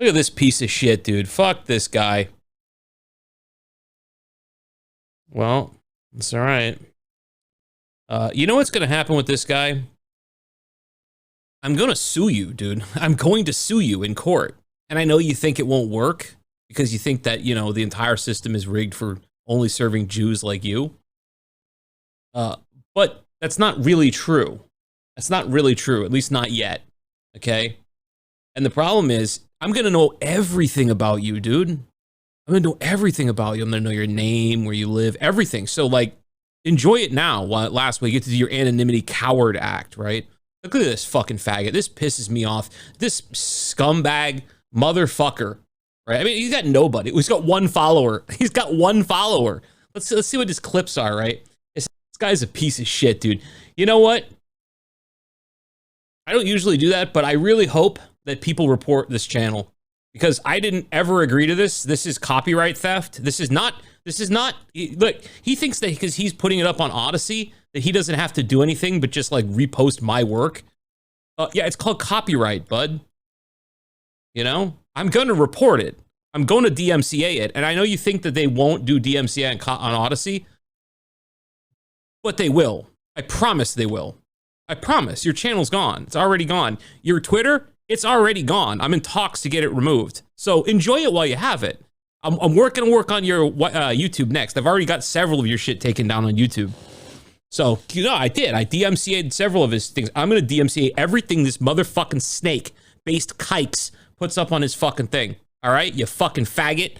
Look at this piece of shit, dude. Fuck this guy. Well, it's all right. You know what's going to happen with this guy? I'm going to sue you, dude. I'm going to sue you in court. And I know you think it won't work because you think that, you know, the entire system is rigged for only serving Jews like you. But that's not really true. That's not really true, at least not yet. Okay? And the problem is, I'm going to know everything about you, dude. I'm going to know everything about you. I'm going to know your name, where you live, everything. So, like, enjoy it now while it lasts, while you get to do your anonymity coward act, right? Look at this fucking faggot. This pisses me off. This scumbag motherfucker, right? I mean, he's got nobody. He's got one follower. He's got one follower. Let's see what his clips are, right? This guy's a piece of shit, dude. You know what? I don't usually do that, but I really hope that people report this channel because I didn't ever agree to this. This is copyright theft. This is not, look, he thinks that because he's putting it up on Odyssey, that he doesn't have to do anything but just like repost my work. Yeah, it's called copyright, bud. You know, I'm going to report it. I'm going to DMCA it. And I know you think that they won't do DMCA on Odyssey, but they will. I promise they will. I promise. Your channel's gone. It's already gone. Your Twitter, it's already gone. I'm in talks to get it removed. So enjoy it while you have it. I'm working to work on your YouTube next. I've already got several of your shit taken down on YouTube. So, you know, I did. I DMCA'd several of his things. I'm going to DMCA everything this motherfucking snake-based kikes puts up on his fucking thing. All right? You fucking faggot.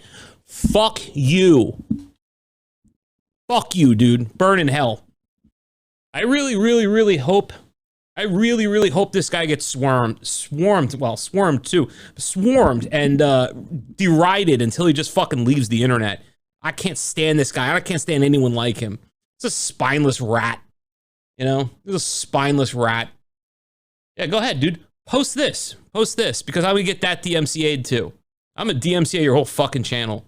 Fuck you. Fuck you, dude. Burn in hell. I really hope this guy gets swarmed and derided until he just fucking leaves the internet. I can't stand this guy. I can't stand anyone like him. It's a spineless rat. You know? He's a spineless rat. Yeah, go ahead, dude. Post this. Post this, because I'm gonna get that DMCA'd too. I'm gonna DMCA your whole fucking channel.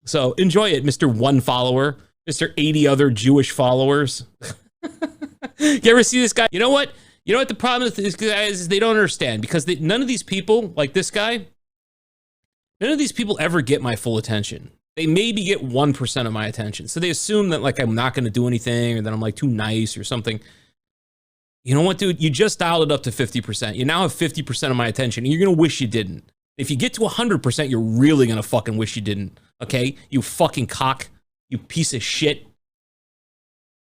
So enjoy it, Mr. One Follower. Mr. 80 other Jewish followers. You ever see this guy? You know what? You know what the problem with these guys is? They don't understand because none of these people, like this guy, none of these people ever get my full attention. They maybe get 1% of my attention. So they assume that like I'm not going to do anything or that I'm like too nice or something. You know what, dude? You just dialed it up to 50%. You now have 50% of my attention and you're going to wish you didn't. If you get to 100%, you're really going to fucking wish you didn't. Okay? You fucking cock. You piece of shit.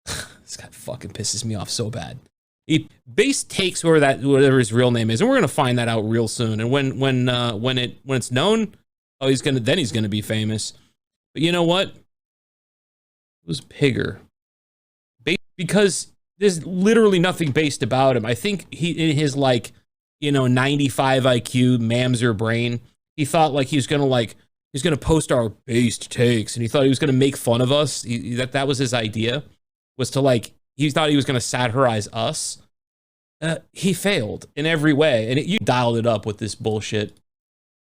This guy fucking pisses me off so bad. He base takes whatever his real name is, and we're gonna find that out real soon. And when it's known, oh, he's gonna be famous. But you know what? It was Pigger. Because there's literally nothing based about him. I think he, in his like, you know, 95 IQ Mamser brain, he thought like he's gonna post our based takes, and he thought he was gonna make fun of us. That was his idea. Was to like, he thought he was going to satirize us. He failed in every way. And you dialed it up with this bullshit.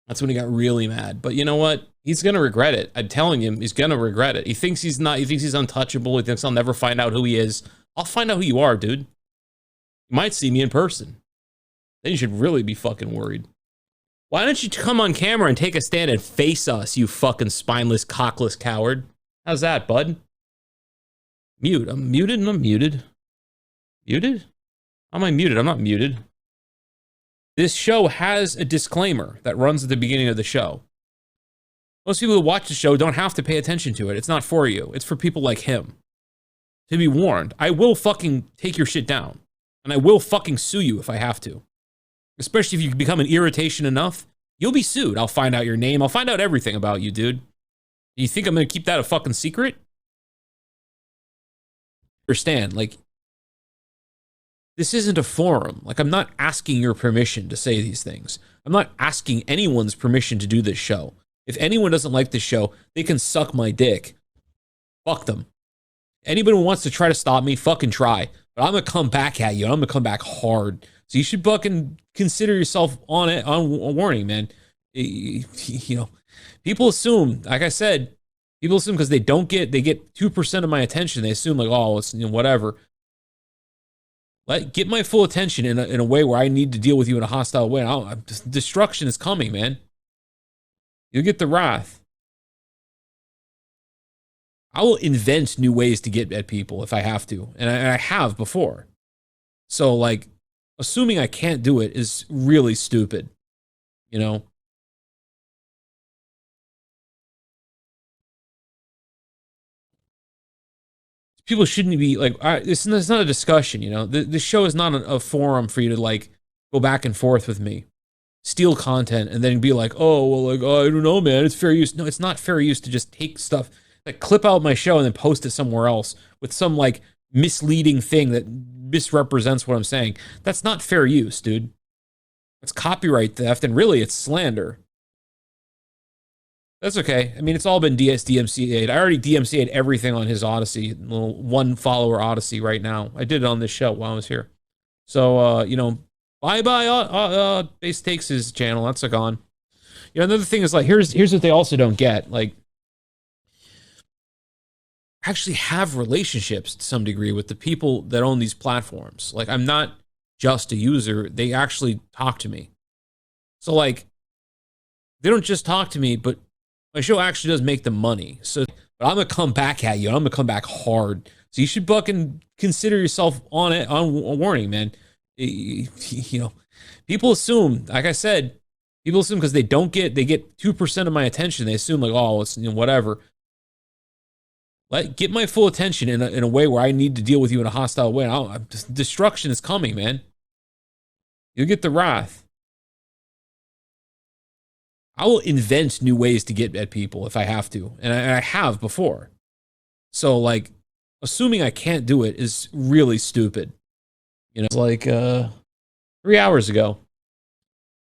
That's when he got really mad. But you know what? He's going to regret it. I'm telling him, he's going to regret it. He thinks he's untouchable. He thinks I'll never find out who he is. I'll find out who you are, dude. You might see me in person. Then you should really be fucking worried. Why don't you come on camera and take a stand and face us, you fucking spineless, cockless coward? How's that, bud? Mute. I'm muted and I'm muted. Muted? How am I muted? I'm not muted. This show has a disclaimer that runs at the beginning of the show. Most people who watch the show don't have to pay attention to it. It's not for you. It's for people like him. To be warned, I will fucking take your shit down. And I will fucking sue you if I have to. Especially if you become an irritation enough, you'll be sued. I'll find out your name. I'll find out everything about you, dude. You think I'm gonna keep that a fucking secret? Understand, like, this isn't a forum. Like, I'm not asking your permission to say these things. I'm not asking anyone's permission to do this show. If anyone doesn't like this show, they can suck my dick. Fuck them. Anybody who wants to try to stop me, fucking try. But I'm gonna come back at you. I'm gonna come back hard. So you should fucking consider yourself on warning, man. You know, people assume, like I said, people assume because they get 2% of my attention. They assume like, oh, it's, you know, whatever. Get my full attention in a way where I need to deal with you in a hostile way. Destruction is coming, man. You'll get the wrath. I will invent new ways to get at people if I have to, and I have before. So, like, assuming I can't do it is really stupid, you know? People shouldn't be like, it's not a discussion, you know? The show is not a forum for you to, like, go back and forth with me, steal content, and then be like, oh, well, like, oh, I don't know, man, it's fair use. No, it's not fair use to just take stuff, like, clip out my show and then post it somewhere else with some, like, misleading thing that misrepresents what I'm saying. That's not fair use, dude. It's copyright theft, and really, it's slander. That's okay. I mean, it's all been DMCA'd. I already DMCA'd everything on his Odyssey, little one follower Odyssey right now. I did it on this show while I was here. So, you know, bye-bye Base Takes his channel. That's gone. You know, another thing is, like, here's what they also don't get. Like, I actually have relationships to some degree with the people that own these platforms. Like, I'm not just a user. They actually talk to me. So, like, they don't just talk to me, but my show actually does make them money. So, but I'm going to come back at you. I'm going to come back hard. So you should fucking consider yourself on warning, man. You know, people assume, like I said, people assume because they get 2% of my attention. They assume, like, oh, it's, you know, whatever. Get my full attention in a way where I need to deal with you in a hostile way. Destruction is coming, man. You'll get the wrath. I will invent new ways to get at people if I have to, and I have before. So, like, assuming I can't do it is really stupid. You know, it's like 3 hours ago.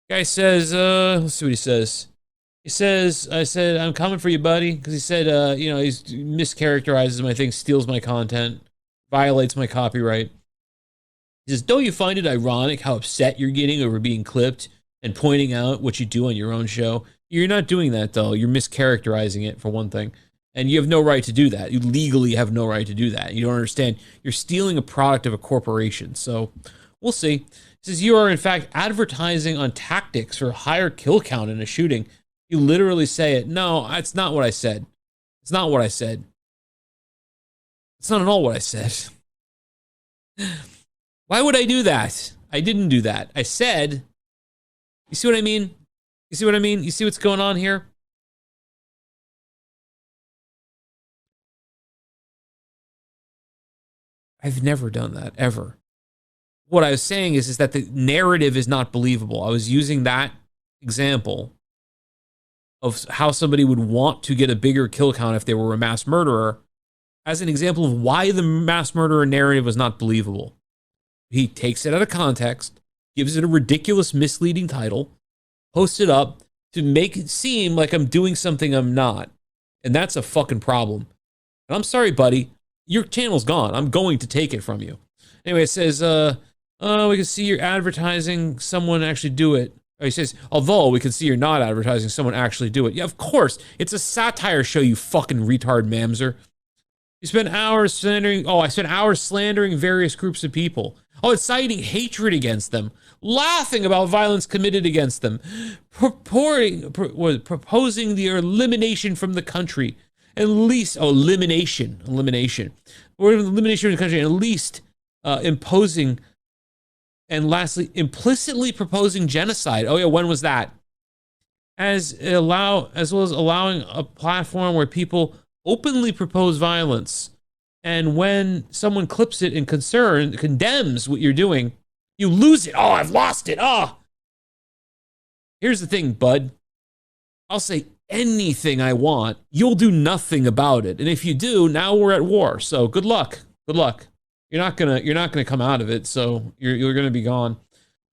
Guy says, let's see what he says. He says, I said, I'm coming for you, buddy, because he said, you know, he mischaracterizes my thing, steals my content, violates my copyright. He says, don't you find it ironic how upset you're getting over being clipped and pointing out what you do on your own show? You're not doing that, though. You're mischaracterizing it, for one thing. And you have no right to do that. You legally have no right to do that. You don't understand. You're stealing a product of a corporation. So we'll see. He says, you are, in fact, advertising on tactics for higher kill count in a shooting. You literally say it. No, that's not what I said. It's not what I said. It's not at all what I said. Why would I do that? I didn't do that. I said... You see what I mean? You see what I mean? You see what's going on here? I've never done that, ever. What I was saying is that the narrative is not believable. I was using that example of how somebody would want to get a bigger kill count if they were a mass murderer as an example of why the mass murderer narrative was not believable. He takes it out of context, gives it a ridiculous, misleading title, posts it up to make it seem like I'm doing something I'm not. And that's a fucking problem. And I'm sorry, buddy. Your channel's gone. I'm going to take it from you. Anyway, it says, we can see you're advertising someone actually do it. Or he says, although we can see you're not advertising someone actually do it. Yeah, of course. It's a satire show, you fucking retard mamzer. You spend hours slandering... Oh, I spent hours slandering various groups of people. Oh, inciting hatred against them. Laughing about violence committed against them. Proposing their elimination from the country. At least... Oh, elimination. Or elimination from the country. At least imposing... And lastly, implicitly proposing genocide. Oh, yeah, when was that? As well as allowing a platform where people openly propose violence. And when someone clips it and condemns what you're doing, you lose it. Oh, I've lost it. Oh. Here's the thing, bud. I'll say anything I want. You'll do nothing about it. And if you do, now we're at war. So good luck. Good luck. You're not gonna come out of it. So you're gonna be gone.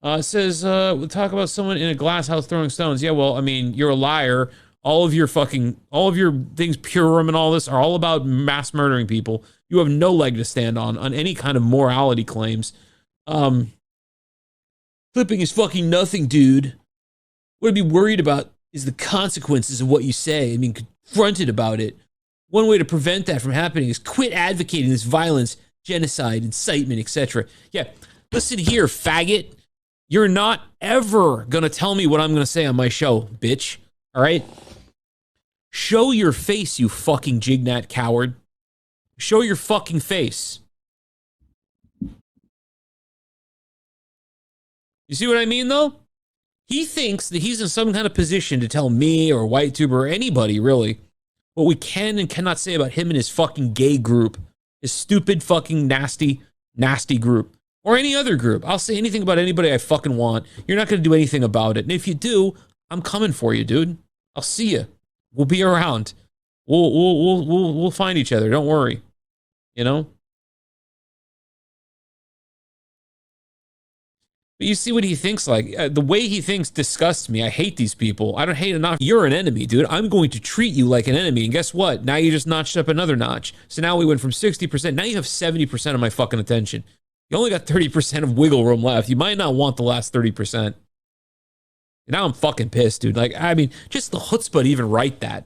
It says we'll talk about someone in a glass house throwing stones. Yeah, well, I mean, you're a liar. All of your things, Purim and all this, are all about mass murdering people. You have no leg to stand on any kind of morality claims. Clipping is fucking nothing, dude. What I'd be worried about is the consequences of what you say. I mean, confronted about it. One way to prevent that from happening is quit advocating this violence, genocide, incitement, etc. Yeah, listen here, faggot. You're not ever gonna tell me what I'm gonna say on my show, bitch. All right? Show your face, you fucking Jignat coward. Show your fucking face. You see what I mean, though? He thinks that he's in some kind of position to tell me or WhiteTuber or anybody, really, what we can and cannot say about him and his fucking gay group. His stupid, fucking, nasty, nasty group. Or any other group. I'll say anything about anybody I fucking want. You're not going to do anything about it. And if you do, I'm coming for you, dude. I'll see you. We'll be around. We'll find each other. Don't worry. You know? But you see what he thinks like. The way he thinks disgusts me. I hate these people. I don't hate enough. You're an enemy, dude. I'm going to treat you like an enemy. And guess what? Now you just notched up another notch. So now we went from 60%. Now you have 70% of my fucking attention. You only got 30% of wiggle room left. You might not want the last 30%. Now I'm fucking pissed, dude. Like, I mean, just the chutzpah to even write that.